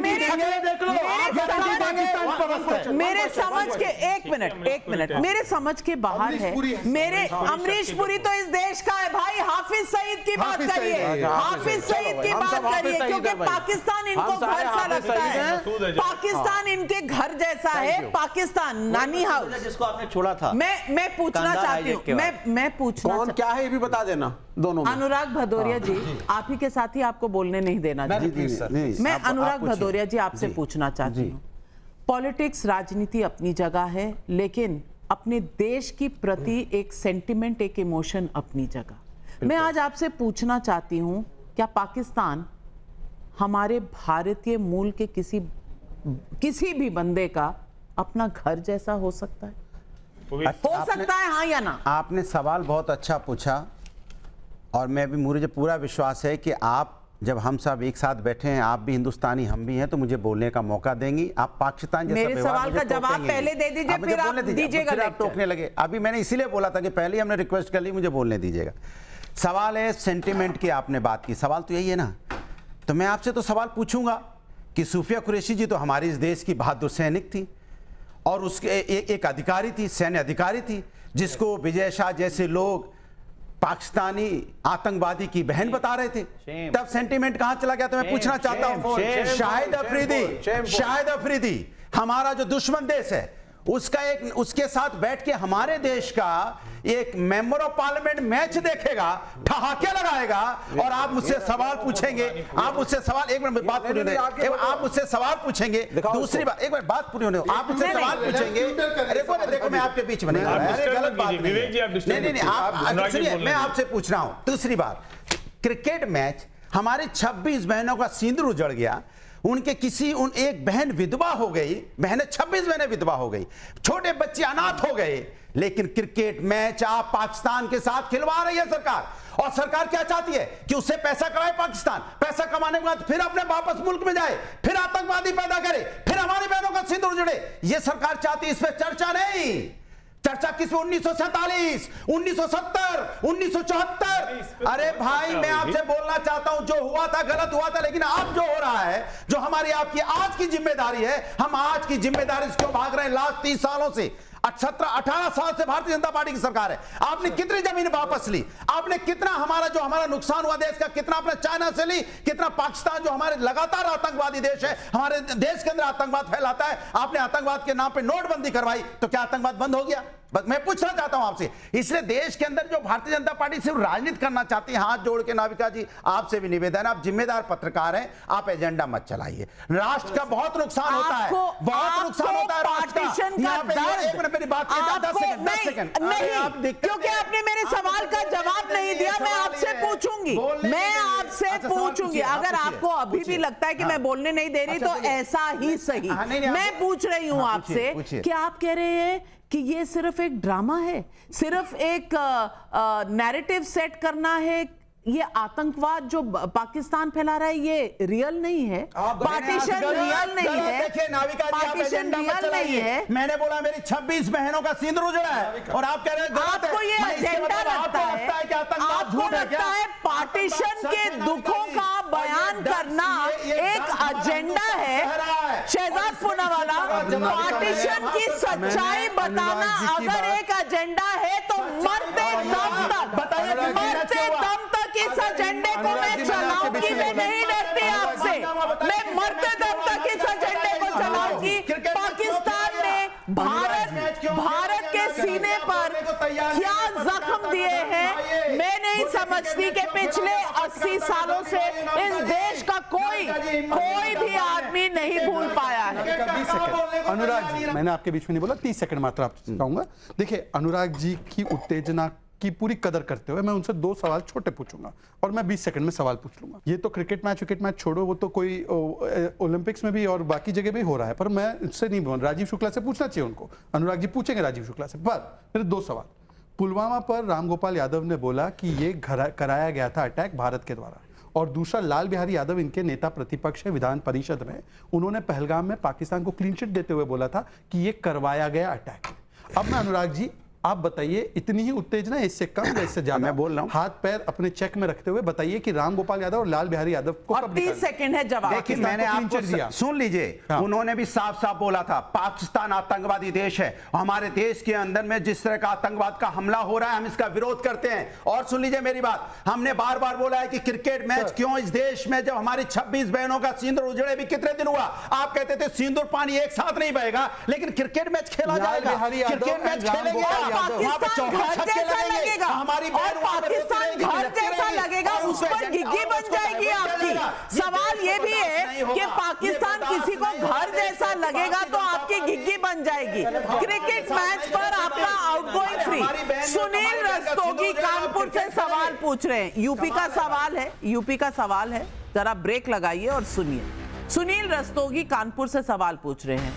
देख लो, मेरे समझ के एक मिनट मेरे समझ के बाहर है। मेरे अमरीश पुरी तो इस देश का है भाई। हाफिज सईद की बात करिए, हाफिज सईद की बात करिए, क्योंकि पाकिस्तान इनको घर सा लगता है, पाकिस्तान इनके घर जैसा है, पाकिस्तान नानी हाउस जिसको आपने छोड़ा था। मैं पूछना चाहती हूँ, मैं पूछना कौन क्या है ये भी बता देना दोनों में। अनुराग भदौरिया जी, आप ही के साथ ही आपको बोलने नहीं देना चाहिए। मैं अनुराग भदौरिया जी आपसे पूछना चाहती हूँ, पॉलिटिक्स राजनीति अपनी जगह है, लेकिन अपने देश की प्रति एक सेंटिमेंट, एक इमोशन अपनी जगह। मैं आज आपसे पूछना चाहती हूँ, क्या पाकिस्तान हमारे भारतीय मूल के किसी भी बंदे का अपना घर जैसा हो सकता है? हो सकता है, हाँ या ना? आपने सवाल बहुत अच्छा पूछा और मुझे पूरा विश्वास है कि आप जब हम सब एक साथ बैठे हैं, आप भी हिंदुस्तानी हम भी हैं, तो मुझे बोलने का मौका देंगी। आप पाकिस्तान जैसा मेरे सवाल का जवाब पहले दे दीजिए, फिर आप दीजिएगा। फिर आप टोकने लगे। अभी मैंने इसीलिए बोला था कि पहले हमने रिक्वेस्ट कर ली, मुझे बोलने दीजिएगा। सवाल है सेंटिमेंट की, आपने बात की, सवाल तो यही है ना। तो मैं आपसे तो सवाल पूछूंगा कि सूफिया कुरैशी जी तो हमारे इस देश की बहादुर सैनिक थी और उसके एक अधिकारी थी, सैन्य अधिकारी थी, जिसको विजय शाह जैसे लोग पाकिस्तानी आतंकवादी की बहन बता रहे थे। तब सेंटीमेंट कहां चला गया? तो मैं पूछना चाहता हूं, शाहिद अफरीदी हमारा जो दुश्मन देश है उसके साथ बैठ के हमारे देश का एक मेंबर ऑफ पार्लियामेंट मैच देखेगा, ठहाके लगाएगा और आप मुझसे सवाल पूछेंगे। आप मुझसे सवाल, एक मिनट बात पूरी होने, आप मुझसे सवाल पूछेंगे। दूसरी बात, एक मिनट बात पूरी होने, आप मुझसे सवाल पूछेंगे। देखो मैं आपके बीच में नहीं, गलत बात नहीं, आप सुनिए, मैं आपसे पूछ रहा हूं। दूसरी बात, क्रिकेट मैच, हमारे 26 बहनों का सिंदूर उजड़ गया, उनके एक बहन विधवा हो गई, 26 बहनें विधवा हो गई, छोटे बच्चे अनाथ हो गए, लेकिन क्रिकेट मैच आप पाकिस्तान के साथ खिलवा रही है सरकार। और सरकार क्या चाहती है कि उससे पैसा कमाए पाकिस्तान, पैसा कमाने के बाद फिर अपने वापस मुल्क में जाए, फिर आतंकवादी पैदा करे, फिर हमारी बहनों का सिंदूर जुड़े। ये सरकार चाहती है, इस पर चर्चा नहीं। चर्चा किस 1947, 1970, 1974? अरे भाई, मैं आपसे बोलना चाहता हूं, जो हुआ था गलत हुआ था, लेकिन अब जो हो रहा है, जो हमारी आपकी आज की जिम्मेदारी है, हम आज की जिम्मेदारी से क्यों भाग रहे हैं? लास्ट 30 सालों से, 18 साल से भारतीय जनता पार्टी की सरकार है। आपने कितनी जमीन वापस ली? आपने कितना हमारा नुकसान हुआ देश का, कितना आपने चाइना से ली, कितना पाकिस्तान जो हमारे लगातार आतंकवादी देश है, हमारे देश के अंदर आतंकवाद फैलाता है, आपने आतंकवाद के नाम पे नोटबंदी करवाई, तो क्या आतंकवाद बंद हो गया? बस मैं पूछना चाहता हूं आपसे। इसलिए देश के अंदर जो भारतीय जनता पार्टी सिर्फ राजनीति करना चाहती है, हाथ जोड़ के नाविका जी आपसे भी निवेदन, आप जिम्मेदार पत्रकार हैं, आप एजेंडा मत चलाइए। राष्ट्र का बहुत नुकसान होता है, बहुत नुकसान होता है राष्ट्र का। मेरी बात 10 सेकंड नहीं, क्योंकि आपने मेरे सवाल का जवाब नहीं दिया। मैं आपसे पूछूंगी, मैं आपसे पूछूंगी। अगर आपको अभी भी लगता है कि मैं बोलने नहीं दे रही, तो ऐसा ही सही। मैं पूछ रही हूं आपसे कि आप कह रहे हैं कि ये सिर्फ एक ड्रामा है, सिर्फ एक नैरेटिव सेट करना है, ये आतंकवाद जो पाकिस्तान फैला रहा है ये रियल नहीं है, पार्टीशन रियल नहीं है, पार्टीशन रियल नहीं है। मैंने बोला मेरी 26 बहनों का सिंदूर उजड़ा है और आप कह रहे हैं आपको ये एजेंडा लगता है, आपको लगता है पार्टीशन के दुखों का बयान करना एक एजेंडा है। शहजाद पूनावाला, पार्टीशन की सच्चाई बताना अगर एक एजेंडा है तो मरते दम तक इस एजेंडे को मैं चलाऊंगी। मैं नहीं डरती आपसे, मैं मरते दम तक इस एजेंडे को चलाऊंगी। पाकिस्तान ने भारत के सीने पर क्या जख्म दिए हैं, मैं नहीं समझती कि पिछले 80 सालों से इस देश का कोई भी आदमी नहीं भूल पाया है। अनुराग जी, मैंने आपके बीच में नहीं बोला, 30 सेकंड मात्र आपसे कहूंगा। देखिए, अनुराग जी की उत्तेजना की पूरी कदर करते हुए मैं उनसे 2 सवाल छोटे पूछूंगा और मैं 20 सेकंड में सवाल पूछ लूंगा। ये तो क्रिकेट मैच छोड़ो, वो तो कोई ओलंपिक्स में भी और बाकी जगह भी हो रहा है, पर मैं इससे नहीं बोल। राजीव शुक्ला से पूछना चाहिए उनको, अनुराग जी पूछेंगे राजीव शुक्ला से। पर मेरे 2 सवाल। पुलवामा पर रामगोपाल यादव ने बोला कि ये कराया गया था अटैक भारत के द्वारा, और दूसरा लाल बिहारी यादव इनके नेता प्रतिपक्ष है विधान परिषद में, उन्होंने पहलगाम में पाकिस्तान को क्लीन चिट देते हुए बोला था कि ये करवाया गया अटैक। अब मैं अनुराग जी आप बताइए, इतनी ही उत्तेजना इससे कम या इससे ज्यादा? मैं बोल रहा हूं, हाथ पैर अपने चेक में रखते हुए बताइए कि राम गोपाल यादव और लाल बिहारी यादव को और 30 सेकंड है जवाब। देखिए मैंने आपको सुन लीजिए, उन्होंने भी साफ साफ बोला था पाकिस्तान आतंकवादी देश है, हमारे देश के अंदर में जिस तरह का आतंकवाद का हमला हो रहा है हम इसका विरोध करते हैं। और सुन लीजिए मेरी बात, हमने बार बार बोला है कि क्रिकेट मैच क्यों इस देश में, जब हमारी 26 बहनों का सिंदूर उजड़े भी कितने दिन हुआ, आप कहते थे सिंदूर पानी एक साथ नहीं बहेगा, लेकिन क्रिकेट मैच खेला जाएगा, क्रिकेट मैच खेलेंगे, हमारी पाकिस्तान घर जैसा लगेगा, उस पर घिघी बन जाएगी आपकी। सवाल ये भी है कि पाकिस्तान किसी को घर जैसा लगेगा तो आपकी घिघी बन जाएगी। क्रिकेट मैच पर आपका आउटगोइंग फ्री। सुनील रस्तोगी कानपुर से सवाल पूछ रहे हैं, यूपी का सवाल है, यूपी का सवाल है, जरा ब्रेक लगाइए और सुनिए। सुनील रस्तोगी कानपुर से सवाल पूछ रहे हैं,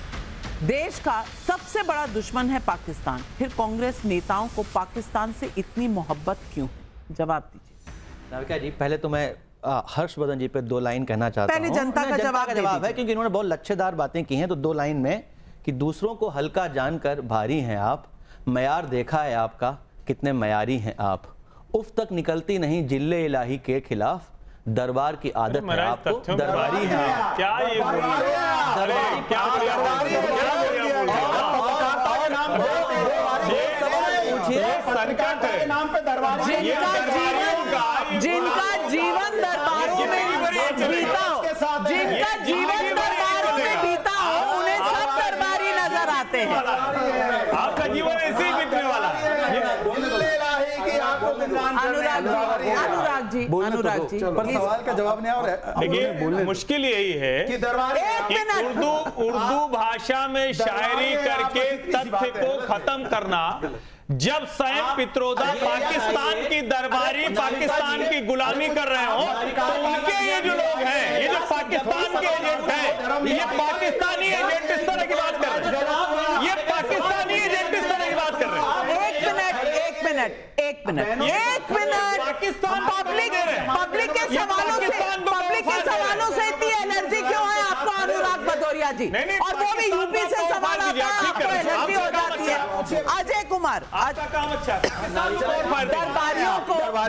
देश का सबसे बड़ा दुश्मन है पाकिस्तान, फिर कांग्रेस नेताओं को पाकिस्तान से इतनी मोहब्बत क्यों? जवाब दीजिए। नाविका जी, पहले तो मैं हर्षवर्धन जी पे 2 लाइन कहना चाहता हूं। पहले जनता का जवाब है, क्योंकि इन्होंने बहुत लच्छेदार बातें की हैं, तो 2 लाइन में कि दूसरों को हल्का जानकर भारी हैं आप, मयार देखा है आपका, कितने मयारी हैं आप, उफ तक निकलती नहीं जिल्ले इलाही के खिलाफ, दरबार की आदत है आपको, दरबारी है आप। क्या ये दरबारी क्या जिनका जीवन दरबारों में बीता हो, जिनका जीवन दरबारों में बीता हो, उन्हें सब दरबारी नजर आते हैं। आपका जीवन ऐसे ही बीतने वाला है। अनुराग जी, पर सवाल का जवाब नहीं आ रहा है। देखिए मुश्किल यही है कि उर्दू भाषा में शायरी करके तथ्य को खत्म करना। जब सैम पित्रोदा पाकिस्तान की दरबारी, पाकिस्तान की गुलामी कर रहे हो, तो उनके ये जो लोग हैं, ये जो पाकिस्तान के एजेंट हैं, ये पाकिस्तानी एजेंट इस तरह की बात कर रहे हैं, ये पाकिस्तानी एजेंट इस तरह की बात कर रहे हैं। एक मिनट पब्लिक के सवालों से इतनी एनर्जी क्यों है आपको अनुराग भदौरिया जी? और वो भी यूपी से सवाल आता है, आपको एनर्जी हो जाती है। अजय कुमार,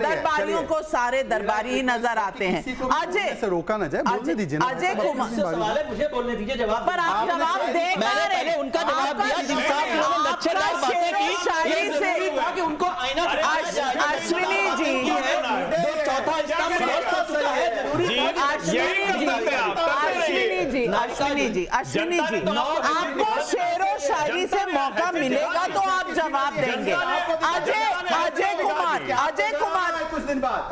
दरबारियों को सारे दरबारी ही नजर आते हैं। अजय से रोका ना जाए, बोलने दीजिए ना। अजय कुमार सवाल है, मुझे बोलने दीजिए, जवाब पर आप जवाब दे मैंने उनका जवाब दिया, जिनका उन्होंने लच्छेदार बातें की, शायरी से कि उनको आईना अश्विनी जी, चौथा स्तंभ अश्विनी जी, आपको शेरो शायरी से मौका मिलेगा तो आप जवाब देंगे। अजय कुमार कुछ दिन बाद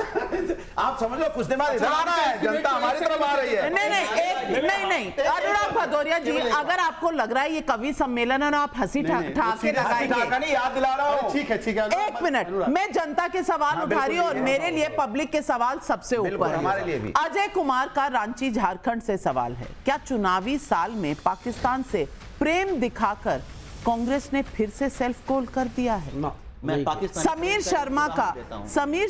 आप समझ लो, कुछ दिन बाद इधर आना है, जनता हमारी तरफ आ रही है। नहीं अनुराग भदौरिया जी, अगर आपको लग रहा है ये कवि सम्मेलन है ना, आप हंसी ठाके लगाएंगे, याद दिला रहा हूं। ठीक है। एक मिनट, मैं जनता के सवाल उठा रही हूँ और मेरे लिए पब्लिक के सवाल सबसे ऊपर हमारे लिए भी। अजय कुमार का रांची झारखंड से सवाल है, क्या चुनावी साल में पाकिस्तान से प्रेम दिखाकर कांग्रेस ने फिर से सेल्फ गोल कर दिया है? समीर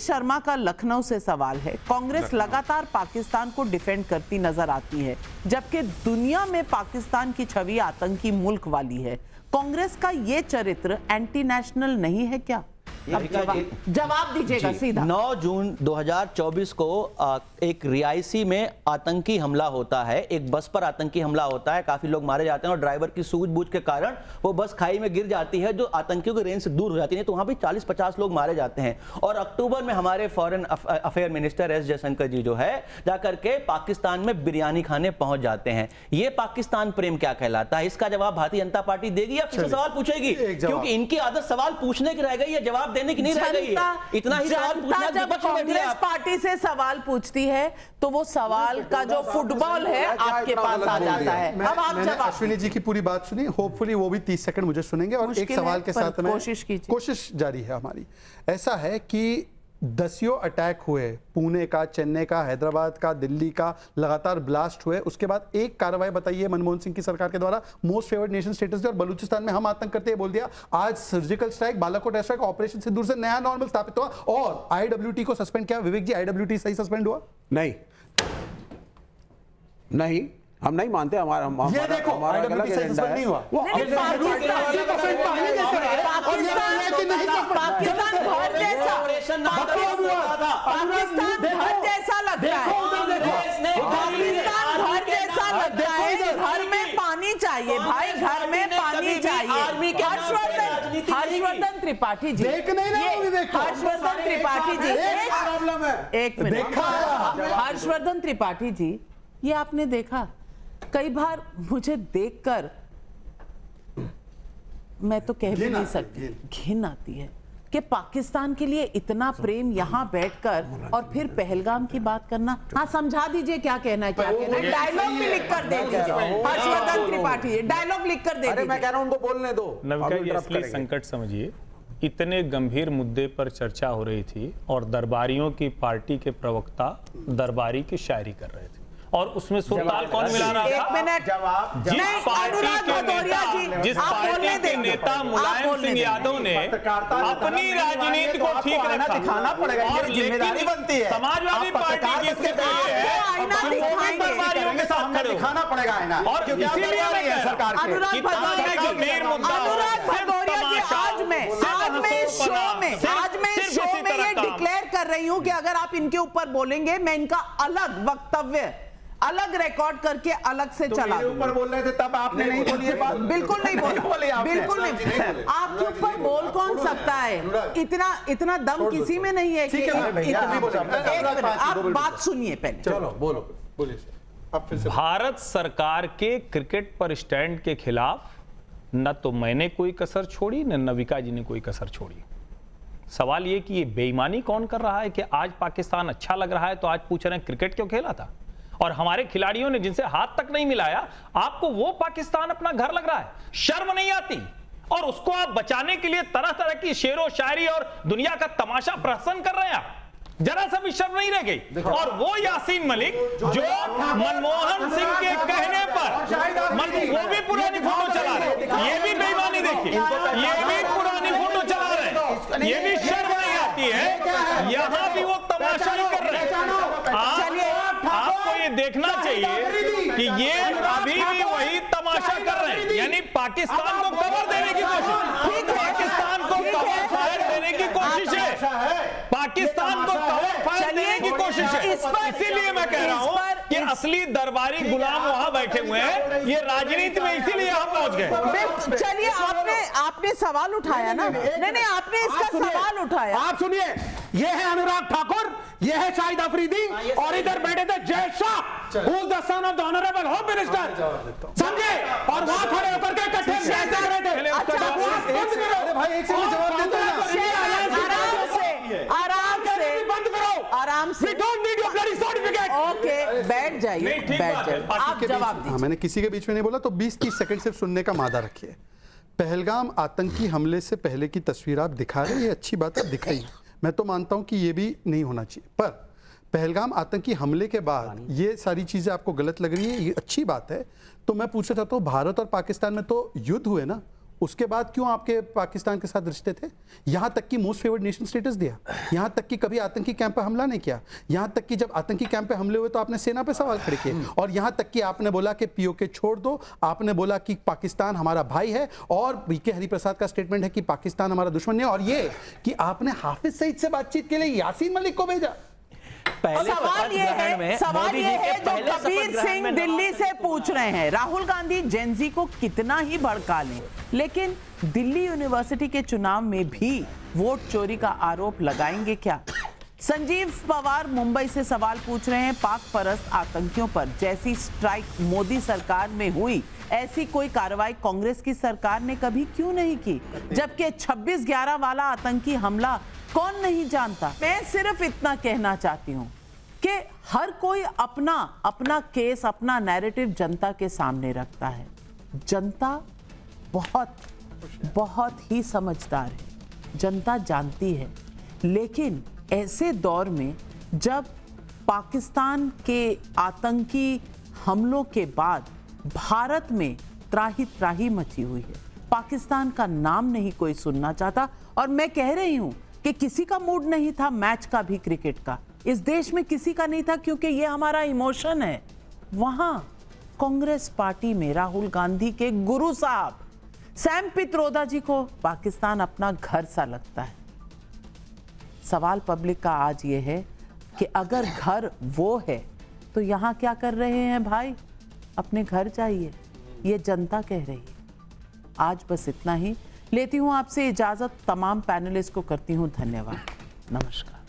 शर्मा का लखनऊ से सवाल है, कांग्रेस लगातार पाकिस्तान को डिफेंड करती नजर आती है, जबकि दुनिया में पाकिस्तान की छवि आतंकी मुल्क वाली है। कांग्रेस का ये चरित्र एंटी नेशनल नहीं है क्या? जवाब दीजिएगा सीधा। 9 जून 2024 को एक रियासी में आतंकी हमला होता है, एक बस पर आतंकी हमला होता है, काफी लोग मारे जाते हैं और ड्राइवर की सूझबूझ के कारण वो बस खाई में गिर जाती है, जो आतंकियों की रेंज से दूर हो जाती है, तो वहां भी 40-50 लोग मारे जाते हैं। और अक्टूबर में हमारे foreign affair minister S Jaishankar ji जो है जाकर के पाकिस्तान में बिरयानी खाने पहुंच जाते हैं। ये पाकिस्तान प्रेम क्या कहलाता है? इसका जवाब भारतीय जनता पार्टी देगी या फिर सवाल पूछेगी? क्योंकि इनकी आदत सवाल पूछने की रह गई है, जवाब देने की नहीं रह गई है। इतना ही सवाल पूछना, जब कांग्रेस पार्टी से सवाल पूछती है तो वो सवाल का जो फुटबॉल है आपके पास आ जाता है। अब आप जवाब। अश्विनी जी की पूरी बात सुनी, होपफुली वो भी 30 सेकंड मुझे सुनेंगे और एक सवाल के साथ में कोशिश जारी है हमारी। ऐसा है कि 10 अटैक हुए, पुणे का, चेन्नई का, हैदराबाद का, दिल्ली का, लगातार ब्लास्ट हुए, उसके बाद एक कार्रवाई बताइए मनमोहन सिंह की सरकार के द्वारा मोस्ट फेवर्ड नेशन स्टेटस दिया और बलूचिस्तान में हम आतंक करते हैं बोल दिया। आज surgical strike, Balakot air strike, operation Sindoor से नया नॉर्मल स्थापित हुआ और आईडब्ल्यूटी को सस्पेंड किया। विवेक जी, आईडब्ल्यूटी सही सस्पेंड हुआ? नहीं, हम नहीं मानते, हमारा ये देखो हमारा अलग एजेंडा है। नहीं हुआ वो पाकिस्तान घर जैसा पाकिस्तान घर जैसा लगता है, पाकिस्तान घर जैसा लगता है। घर में पानी चाहिए भाई, घर में पानी चाहिए। हर्षवर्धन त्रिपाठी जी, हर्षवर्धन त्रिपाठी जी, एक मिनट, हर्षवर्धन त्रिपाठी जी, ये आपने देखा कई बार मुझे देखकर मैं तो कह भी नहीं सकती, घिन आती है कि पाकिस्तान के लिए इतना प्रेम यहाँ बैठकर और फिर पहलगाम की बात करना। हाँ, समझा दीजिए क्या कहना है, क्या कहना है, डायलॉग भी लिख कर दे दीजिए। हर्षवर्धन त्रिपाठी डायलॉग लिख कर दे दीजिए। मैं कह रहा हूं उनको बोलने दो। नविका, ये असली संकट समझिए, इतने गंभीर मुद्दे पर चर्चा हो रही थी और दरबारियों की पार्टी के प्रवक्ता दरबारी की शायरी कर रहे थे, और उसमें सुरताल कौन मिला रहा था? एक मिनट, जिस पार्टी के नेता मुलायम सिंह यादव ने अपनी राजनीति को ठीक रखा, दिखाना पड़ेगा, ये जिम्मेदारी बनती है। समाजवादी पार्टी की स्थिति है दरबारियों के साथ खड़े दिखाना पड़ेगा आईना, और इसीलिए मैं कह रहा हूं अनुराग भदौरिया जी, आज मैं इस शो में ये डिक्लेयर कर रही हूं कि अगर आप इनके ऊपर बोलेंगे, मैं इनका अलग वक्तव्य अलग रिकॉर्ड करके अलग से चला मेरे ऊपर बोल रहे थे तब आपने नहीं बोली ये बात। बिल्कुल नहीं बोला, बिल्कुल नहीं। आपके ऊपर बोल कौन सकता है? इतना दम किसी में नहीं है कि आप बात सुनिए पहले। चलो बोलो, बोलिए आप फिर से। भारत सरकार के क्रिकेट पर स्टैंड के खिलाफ न तो मैंने कोई कसर छोड़ी, न नविका जी ने कोई कसर छोड़ी। सवाल ये कि ये बेईमानी कौन कर रहा है कि आज पाकिस्तान अच्छा लग रहा है तो आज पूछ रहे हैं क्रिकेट क्यों खेला था, और हमारे खिलाड़ियों ने जिनसे हाथ तक नहीं मिलाया, आपको वो पाकिस्तान अपना घर लग रहा है? शर्म नहीं आती? और उसको आप बचाने के लिए तरह तरह की शेरो शायरी और दुनिया का तमाशा प्रहसन कर रहे हैं आप। जरा सा भी शर्म नहीं रह गई। और वो यासीन मलिक जो मनमोहन सिंह के कहने पर वो भी पुरानी फोटो चला रहे, ये भी बेईमानी देखिए, ये भी पुरानी फोटो चला रहे, ये भी शर्म नहीं आती है। यहां भी वो तमाशा ही कर रहे हैं। आपको ये देखना चाहिए कि ये अभी भी वही तमाशा कर रहे हैं, यानी पाकिस्तान को कवर देने की कोशिश, पाकिस्तान को कवर फायर देने की कोशिश है, पाकिस्तान को कवर फायर देने की कोशिश है। इसीलिए मैं कह रहा हूं कि असली दरबारी गुलाम वहां बैठे हुए हैं, ये राजनीति में इसीलिए यहां पहुंच गए। चलिए, आपने सवाल उठाया ना? नहीं, आपने इसका सवाल उठाया। आप सुनिए, ये है अनुराग ठाकुर, ये है शाहिद अफरीदी, और इधर बैठे थे Jay Shah, who is the son of the honourable home minister, समझे? और वहां खड़े होकर के इकट्ठे देख रहे थे। भाई एक सेकंड जवाब देते हैं, बंद करो, आराम से। We don't need your bloody certificate. Okay, बैठ जाइए, बैठ जाइए, आप जवाब दीजिए। मैंने किसी के बीच में नहीं बोला, तो 20-30 सेकंड सिर्फ सुनने का मादा रखिए। पहलगाम आतंकी हमले से पहले की तस्वीर आप दिखा रहे हैं, ये अच्छी बात है, दिखाई। मैं तो मानता हूं कि ये भी नहीं होना चाहिए, पर पहलगाम आतंकी हमले के बाद ये सारी चीजें आपको गलत लग रही है, ये अच्छी बात है। तो मैं पूछना चाहता हूं, भारत और पाकिस्तान में तो युद्ध हुए ना, उसके बाद क्यों आपके पाकिस्तान के साथ रिश्ते थे? यहां तक कि मोस्ट फेवर्ड नेशन स्टेटस दिया, यहां तक कि कभी आतंकी कैंप पे हमला नहीं किया, यहां तक कि जब आतंकी कैंप पे हमले हुए तो आपने सेना पे सवाल खड़े किए, और यहां तक कि आपने बोला कि पीओके छोड़ दो, आपने बोला कि पाकिस्तान हमारा भाई है, और बीके हरिप्रसाद का स्टेटमेंट है कि पाकिस्तान हमारा दुश्मन है, और ये कि आपने हाफिज सईद से बातचीत के लिए यासीन मलिक को भेजा। सवाल ये है जो कबीर सिंह दिल्ली से पूछ रहे हैं, राहुल गांधी जेनजी को कितना ही भड़का लें, लेकिन दिल्ली यूनिवर्सिटी के चुनाव में भी वोट चोरी का आरोप लगाएंगे क्या? संजीव पवार मुंबई से सवाल पूछ रहे हैं, पाक परस्त आतंकियों पर जैसी स्ट्राइक मोदी सरकार में हुई, ऐसी कोई कार्रवाई कांग्रेस की सरकार ने कभी क्यों नहीं की, जबकि 26/11 वाला आतंकी हमला कौन नहीं जानता? मैं सिर्फ इतना कहना चाहती हूं कि हर कोई अपना केस, अपना नैरेटिव जनता के सामने रखता है। जनता बहुत ही समझदार है, जनता जानती है, लेकिन ऐसे दौर में जब पाकिस्तान के आतंकी हमलों के बाद भारत में त्राही मची हुई है, पाकिस्तान का नाम नहीं कोई सुनना चाहता, और मैं कह रही हूं कि किसी का मूड नहीं था मैच का भी, क्रिकेट का इस देश में किसी का नहीं था, क्योंकि ये हमारा इमोशन है। वहां कांग्रेस पार्टी में राहुल गांधी के गुरु साहब सैम पित्रोदा जी को पाकिस्तान अपना घर सा लगता है। सवाल पब्लिक का आज ये है कि अगर घर वो है तो यहां क्या कर रहे हैं भाई? अपने घर चाहिए, ये जनता कह रही है। आज बस इतना ही, लेती हूं आपसे इजाजत। तमाम पैनलिस्ट को करती हूं धन्यवाद। नमस्कार।